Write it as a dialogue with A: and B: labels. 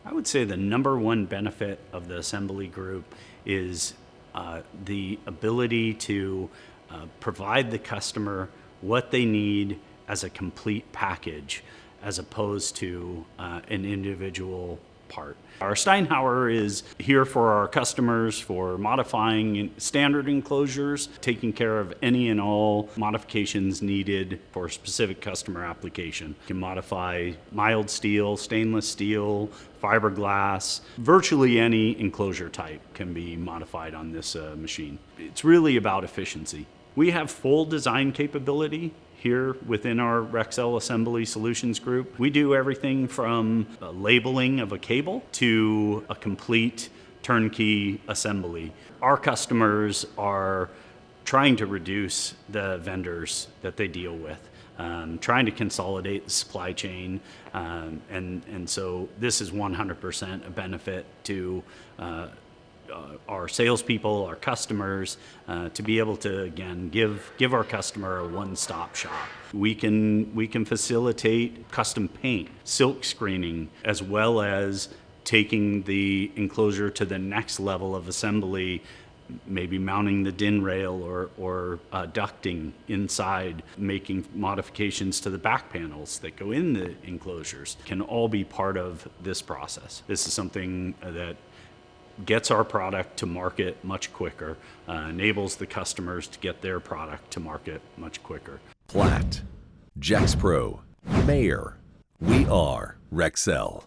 A: I would say the number one benefit of the assembly group is the ability to provide the customer what they need as a complete package, as opposed to an individual part. Our Steinhauer is here for our customers for modifying standard enclosures, taking care of any and all modifications needed for a specific customer application. You can modify mild steel, stainless steel, fiberglass. Virtually any enclosure type can be modified on this machine. It's really about efficiency. We have full design capability here within our Rexel Assembly Solutions Group. We do everything from labeling of a cable to a complete turnkey assembly. Our customers are trying to reduce the vendors that they deal with, trying to consolidate the supply chain, and so this is 100% a benefit to our salespeople, our customers, to be able to again give our customer a one-stop shop. We can facilitate custom paint, silk screening, as well as taking the enclosure to the next level of assembly, maybe mounting the DIN rail or ducting inside, making modifications to the back panels that go in the enclosures, can all be part of this process. This is something that gets our product to market much quicker, enables the customers to get their product to market much quicker.
B: Platt, Gexpro, Mayer, we are Rexel.